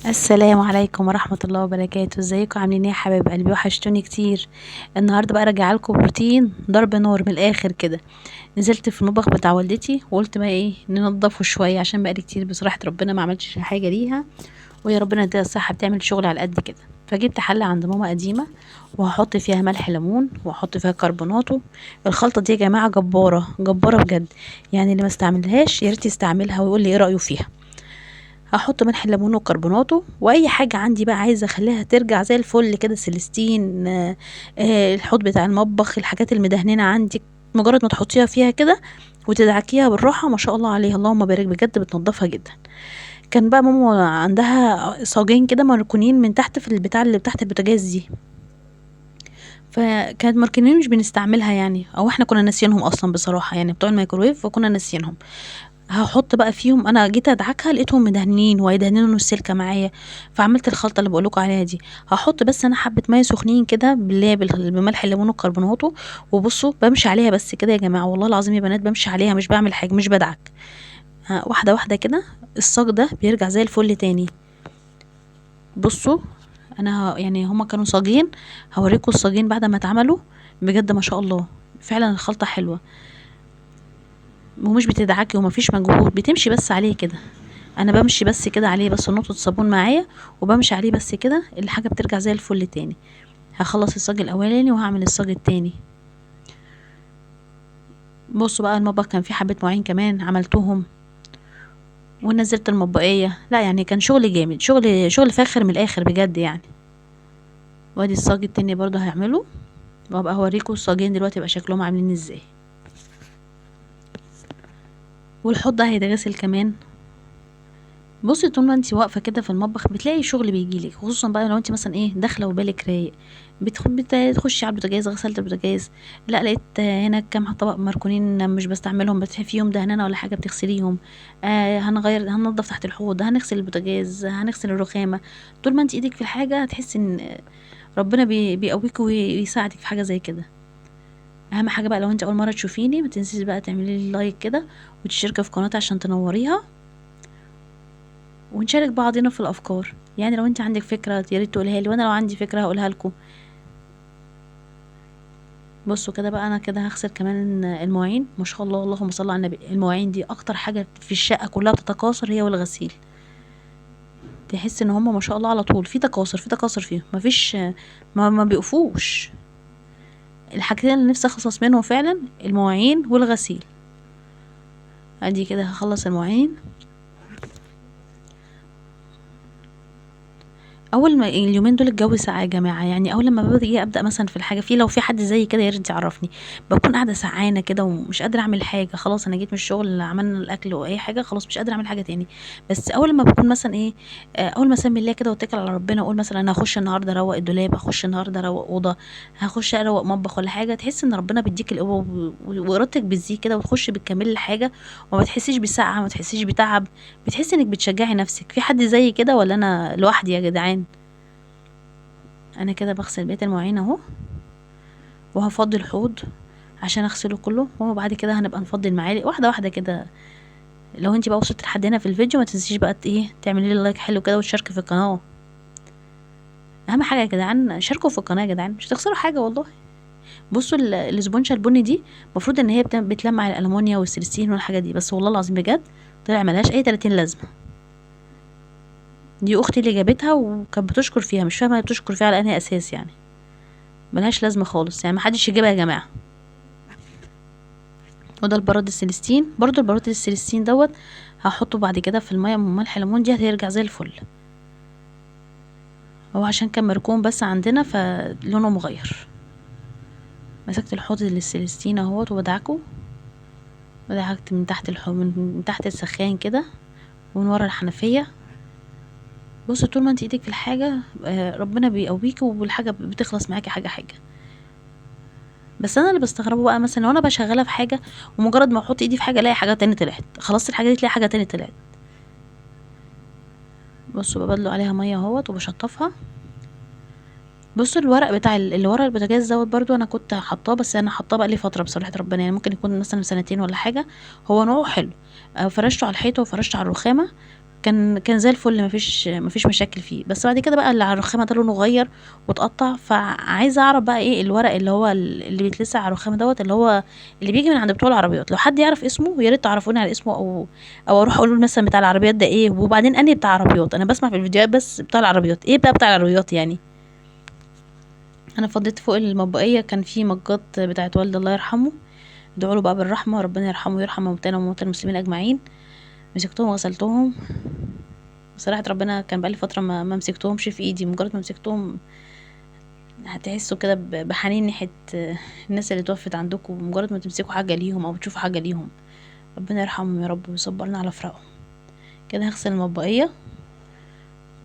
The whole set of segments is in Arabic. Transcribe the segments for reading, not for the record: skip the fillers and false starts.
السلام عليكم ورحمة الله وبركاته. ازيكم عاملين ايه يا حبايب قلبي؟ وحشتوني كتير. النهارده بقى راجعه لكم بروتين ضرب نار من الاخر كده. نزلت في المطبخ بتاع والدتي وقلت بقى ايه ننضفه شويه، عشان بقالي كتير بصراحه ربنا ما عملتش حاجه ليها، ويا ربنا يديها الصحه بتعمل شغل على قد كده. فجبت حله عند ماما قديمه، وهحط فيها ملح ليمون واحط فيها كربوناتو. الخلطه دي يا جماعه جباره جباره بجد، يعني اللي ما استعملهاش يا ريت يستعملها ويقول لي ايه رايه فيها. هحط ملح الليمون وكربوناته، واي حاجه عندي بقى عايزه اخليها ترجع زي الفل كده، سيليستين، الحوض بتاع المطبخ، الحاجات المدهننه عندك، مجرد ما تحطيها فيها كده وتدعكيها بالراحه ما شاء الله عليها اللهم بارك، بجد بتنضفها جدا. كان بقى ماما عندها صاجين كده مركونين من تحت في البتاع اللي تحت البوتاجاز دي، فكانت مركونين مش بنستعملها يعني، او احنا كنا ناسيينهم اصلا بصراحه، يعني بتوع الميكرويف وكنا ناسيينهم. هاحط بقى فيهم، انا جيت ادعكها لقيتهم مدهنين وهيدهنوا السلكه معايا، فعملت الخلطه اللي بقول لكم عليها دي. هحط بس انا حبه ميه سخنين كده اللي هي بملح الليمون وكربوناته، وبصوا بمشي عليها بس كده يا جماعه، والله العظيم يا بنات بمشي عليها، مش بعمل حاجه، مش بدعك. واحده واحده كده الصاج ده بيرجع زي الفل تاني. بصوا، انا يعني هما كانوا صاجين، هوريكم الصاجين بعد ما اتعملوا، بجد ما شاء الله فعلا الخلطه حلوه، ومش بتدعكي ومفيش مجهود، بتمشي بس عليه كده. انا بمشي بس كده عليه، بس نقطة صابون معايا وبمشي عليه بس كده، الحاجة بترجع زي الفل تاني. هخلص الصاج الاولاني وهعمل الصاج التاني. بصوا بقى المطبخ كان فيه حبة مواعين كمان عملتهم، ونزلت المطبقية، لا يعني كان شغل جامد، شغل فاخر من الاخر بجد يعني. وادي الصاج التاني برضه هعمله، وابقى هوريكم الصاجين دلوقتي يبقى شكلهم عاملين ازاي. والحوض ده هيتغسل كمان. بصي طول ما انت واقفه كده في المطبخ بتلاقي شغل بيجيلك، خصوصا بقى لو انت مثلا ايه داخله وبالك رايق، بتخشي على البوتاجاز، غسلت البوتاجاز، لا لقيت هنا كام طبق مركونين مش بستعملهم، بتحفي فيهم دهننا ولا حاجه بتغسليهم. هننضف تحت الحوض، هنغسل البوتاجاز، هنغسل الرخامه. طول ما انت ايدك في الحاجه هتحسي ان ربنا بيقويك ويساعدك في حاجه زي كده. اهم حاجه بقى لو انت اول مره تشوفيني ما تنسيش بقى تعملي لي لايك كده، وتشتركي في قناتي عشان تنوريها، ونشارك بعضنا في الافكار. يعني لو انت عندك فكره يا ريت تقولها لي، وانا لو عندي فكره هقولها لكم. بصوا كده بقى انا كده هغسل كمان المواعين، ما شاء الله اللهم صل على النبي، المواعين دي اكتر حاجه في الشقه كلها بتتكاثر هي والغسيل. تحس ان هم ما شاء الله على طول في تكاثر في تكاثر فيهم، مفيش، ما بيقفوش. الحاجتين اللي نفسي اخلص منهم فعلا المواعين والغسيل. ادي كده هخلص المواعين. اول ما اليومين دول الجو ساقع يا جماعه، يعني اول لما باجي ابدا مثلا في الحاجه، في لو في حد زي كده يا ريت يعرفني، بكون قاعده سعانه كده ومش قادره اعمل حاجه، خلاص انا جيت من الشغل عملنا الاكل واي حاجه خلاص مش قادره اعمل حاجه تاني. بس اول لما بكون مثلا ايه، اول ما اسمي الله كده واتكل على ربنا، اقول مثلا انا هخش النهارده اروق الدولاب، هخش النهارده اروق اوضه، هخش اروق مطبخ ولا حاجه، تحس ان ربنا بيديك القوه وارادتك بتزيد كده، وتخش بتكملي الحاجه، وما تحسيش بسقعه، ما تحسيش بتعب، بتحسي انك بتشجعي نفسك. في حد زي كده ولا انا لوحدي يا جدعان؟ انا كده بغسل بقيه المواعين اهو، وهفضي الحوض عشان اغسله كله، وبعد كده هنبقى نفضي المعالق واحده واحده كده. لو انت بقى وصلت لحد هنا في الفيديو ما تنسيش بقى ايه تعملي لي لايك حلو كده وتشاركي في القناه. اهم حاجه يا جدعان شاركوا في القناه يا جدعان، مش هتخسروا حاجه والله. بصوا الاسبونشه البني دي المفروض ان هي بتلمع الالمونيا والسيليسين والحاجات دي، بس والله العظيم بجد طلع ملهاش اي 30 لازمه. دي اختي اللي جابتها وكانت بتشكر فيها، مش فاهمه هي بتشكر فيها على انهي اساس يعني، ملهاش لازمه خالص يعني، محدش يجيبها يا جماعه. وده البراد السيليستين، برضو البراد السيليستين دوت هحطه بعد كده في الميه من ملح ليمون، دي هترجع زي الفل. هو عشان كان مركون بس عندنا فلونه مغير. مسكت الحوض للسيليستين اهوت وبدعكه، ودعكت من تحت من تحت السخان كده ومن ورا الحنفيه. بص طول ما انت ايدك في الحاجه ربنا بيقويك والحاجه بتخلص معاكي حاجه حاجه. بس انا اللي بستغربه بقى مثلا لو انا بشغلها في حاجه، ومجرد ما احط ايدي في حاجه الاقي حاجه تاني طلعت، خلاص الحاجه دي تلاقي حاجه تاني طلعت. بصوا ببدلوا عليها ميه اهوت وبشطفها. بصوا الورق بتاع اللي ورا البوتاجاز دوت برضو انا كنت حاطاه، بس انا حاطاه بقى لي فتره بصراحه ربنا، يعني ممكن يكون مثلا سنتين ولا حاجه. هو نوعه حلو. فرشته على الحيطه وفرشته على الرخامه، كان زي الفل، مفيش مشاكل فيه. بس بعد كده بقى اللي على الرخامه ده لونه غير واتقطع، فعايزه اعرف بقى ايه الورق اللي هو اللي بيتلسع على الرخامه دوت، اللي هو اللي بيجي من عند بتوع العربيات. لو حد يعرف اسمه يا ريت تعرفوني على اسمه، او اروح اقول له مثلا بتاع العربيات ده ايه. وبعدين اني بتاع عربيات، انا بسمع في الفيديوهات بس بتاع العربيات ايه بقى بتاع العربيات يعني. انا فضيت فوق المطبقيه، كان في مجات بتاعت والدي الله يرحمه، ادعوا له بقى بالرحمه، ربنا يرحمه ويرحم موتانا وموتى المسلمين اجمعين. مسكتهم وغسلتهم. بصراحه ربنا كان بقالي فتره ما مسكتهمش في ايدي، مجرد ما مسكتهم هتحسوا كده بحنين ناحيه الناس اللي توفت عندكم، مجرد ما تمسكوا حاجه ليهم او تشوفوا حاجه ليهم. ربنا يرحمهم يا رب ويصبرنا على فراقهم. كده هغسل المطبقيه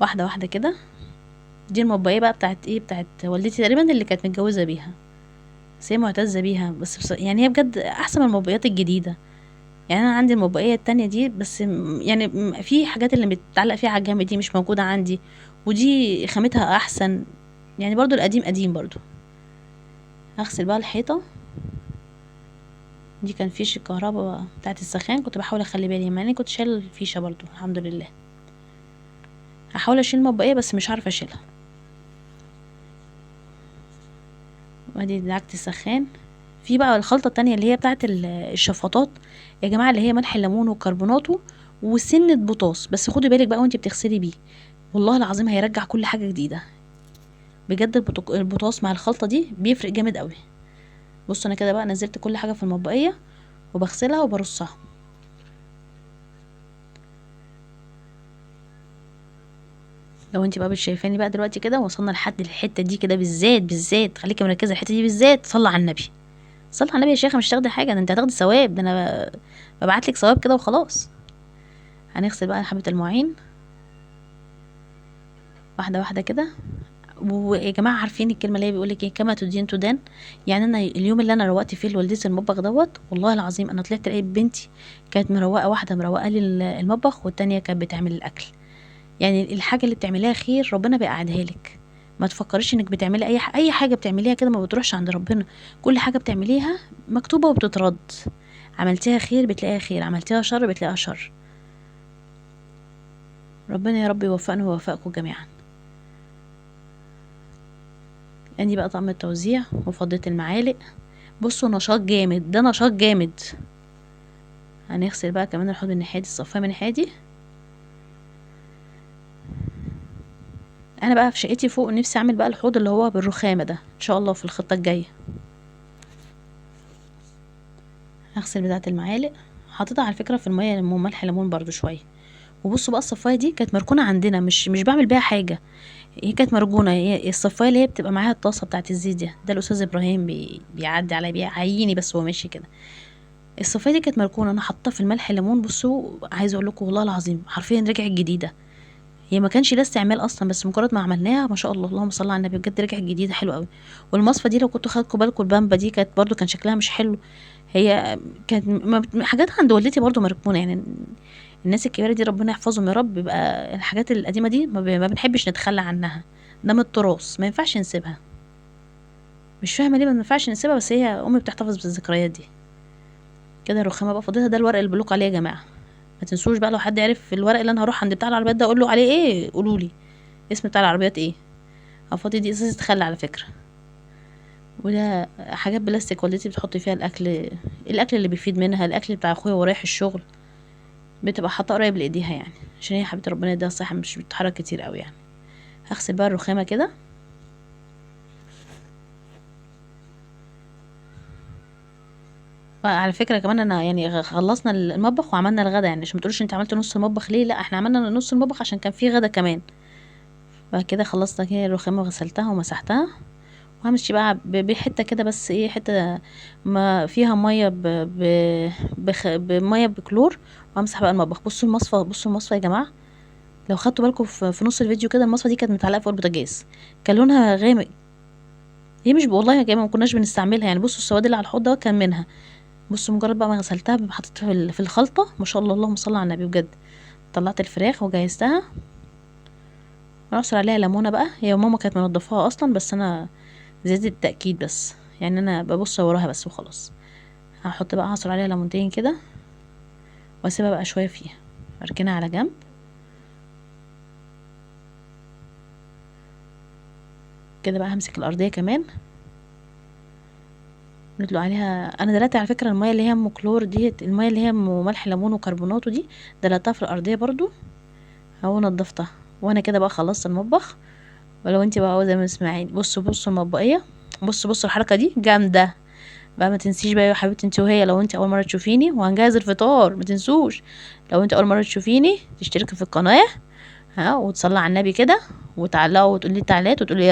واحده واحده كده. دي المطبقيه بقى بتاعت ايه، بتاعت والدتي تقريبا اللي كانت متجوزه بيها، بس هي معتزه بيها. بس يعني هي بجد احسن من المطبقيات الجديده. يعني انا عندي المطبقيه التانية دي بس يعني في حاجات اللي بتتعلق فيها على الجنب دي مش موجوده عندي، ودي خامتها احسن. يعني برضو القديم قديم برضو. هغسل بقى الحيطه دي. كان فيش الكهرباء بتاعت السخان، كنت بحاول اخلي بالي، مع اني كنت شايل الفيشه برضو الحمد لله. هحاول اشيل المطبقيه بس مش عارفه اشيلها. وادي دعكة السخان. في بقى الخلطه التانية اللي هي بتاعت الشفاطات يا جماعه، اللي هي ملح الليمون وكربوناته وسنه بوتاص. بس خدي بالك بقى وانتي بتغسلي بيه، والله العظيم هيرجع كل حاجه جديده. بجد البوتاص مع الخلطه دي بيفرق جامد قوي. بصوا انا كده بقى نزلت كل حاجه في المطبقيه وبغسلها وبرصها. لو انت بقى شايفاني بقى دلوقتي كده وصلنا لحد الحته دي كده بالذات خليكي مركزه الحته دي بالذات. صلي على النبي، صلي على النبي يا شيخه، مش هتاخدي حاجه، ده انت هتاخدي ثواب، ده انا ببعت لك ثواب كده وخلاص. هنغسل بقى حبه المواعين واحده واحده كده. ويا جماعه عارفين الكلمه اللي هي بيقول لك ايه، كما تدين تدان. يعني انا اليوم اللي انا روقت فيه لوالدتي المطبخ دوت، والله العظيم انا طلعت لقيت بنتي كانت مروقه، واحده مروقه لي المطبخ والتانيه كانت بتعمل الاكل. يعني الحاجه اللي بتعمليها خير ربنا بيقعدها لك. ما تفكريش انك بتعملي اي حاجه بتعمليها كده ما بتروحش عند ربنا. كل حاجه بتعمليها مكتوبه وبتترد. عملتيها خير بتلاقيها خير، عملتيها شر بتلاقيها شر. ربنا يا رب يوفقنا ويوفقكم جميعا. عندي بقى طقم التوزيع وفضيت المعالق. بصوا نشاط جامد، ده نشاط جامد. هنغسل بقى كمان الحوض من الناحيه دي، الصفايه من الناحيه دي. انا بقى في شقتي فوق نفسي اعمل بقى الحوض اللي هو بالرخامه ده ان شاء الله في الخطه الجايه. هغسل بتاعه المعالق، حاططها على فكره في الميه ملح ليمون برضو شويه. وبصوا بقى الصفايه دي كانت مركونه عندنا، مش بعمل بيها حاجه. هي كانت مرجونه، هي الصفايه اللي هي بتبقى معاها الطاسه بتاعه الزيت ده الاستاذ ابراهيم بيعدي عليا بيعيني بس هو ماشي كده. الصفايه دي كانت مركونه، انا حاطه في الملح الليمون. بصوا عايزه اقول لكم والله العظيم حرفيا رجعت جديده. هي ما كانش لها استعمال اصلا، بس مجرد ما عملناها ما شاء الله اللهم صل على النبي بجد رجعت جديده حلوه قوي. والمصفى دي لو كنتوا خدتوا بالكم البامبا دي كانت برضو كان شكلها مش حلو. هي كانت حاجات عند والدتي برضو مركونه يعني. الناس الكبيره دي ربنا يحفظهم يا رب، بيبقى الحاجات القديمه دي ما بنحبش نتخلى عنها. ده من التراث ما ينفعش نسيبها. مش فاهمه ليه ما ينفعش نسيبها، بس هي امي بتحتفظ بالذكريات دي. كده الرخامه بقى فضيتها. ده الورق اللي بقولكوا عليه يا جماعه. ما تنسوش بقى لو حد عرف الورق اللي انا هروح عند بتاع العربيات ده اقول له عليه ايه قولوا لي اسم بتاع العربيات ايه. افاضي دي ازازه خل على فكره. وده حاجات بلاستيك والدتي بتحط فيها الاكل اللي بيفيد منها، الاكل بتاع اخويا ورايح الشغل بتبقى حاطه قريب لايديها يعني، عشان هي حبيبه ربنا يديها الصحه مش بتتحرك كتير قوي يعني. هغسل بقى الرخامه كده. وعلى فكره كمان انا يعني خلصنا المطبخ وعملنا الغدا، يعني عشان ما تقولوش انت عملت نص المطبخ ليه، لا احنا عملنا نص المطبخ عشان كان فيه غدا كمان. بعد كده خلصنا كده الرخامه وغسلتها ومسحتها. وهمشي بقى بحته كده بس ايه، حته ما فيها ميه بميه بكلور. وامسح بقى المطبخ. بصوا المصفى يا جماعه. لو خدتوا بالكم في نص الفيديو كده المصفى دي كانت متعلقه فوق البوتاجاز، كان لونها غامق. هي مش والله يا جماعه ما كناش بنستعملها يعني. بصوا السواد اللي على الحوض ده كان منها. بصوا مجرد بقى ما غسلتها حطيتها في الخلطه ما شاء الله اللهم صل على النبي بجد. طلعت الفراخ وجهزتها. نعصر عليها ليمونه بقى، هي ماما كانت منضفاها اصلا بس انا زيادة التأكيد بس، يعني انا ببص وراها بس وخلاص. هحط بقى اعصر عليها ليمونتين كده واسيبها بقى شويه فيها. اركنها على جنب. كده بقى همسك الارضيه كمان ندلق عليها. انا دلقت على فكره الميه اللي هي ام كلور ديت، الميه اللي هي ام ملح ليمون وكربوناتو دي، دلقتها في الارضيه برضو اهو نضفتها. وانا كده بقى خلصت المطبخ. ولو انت بقى عاوزه تسمعيني، بصوا المطبقيه، بصوا الحركه دي جامده بقى. ما تنسيش بقى يا حبيبتي انت وهي، لو انت اول مره تشوفيني وهنجهز الفطار ما تنسوش، لو انت اول مره تشوفيني تشتركي في القناه، ها، وتصلي على النبي كده وتعلقوا وتقولي تعليقات وتقولي ايه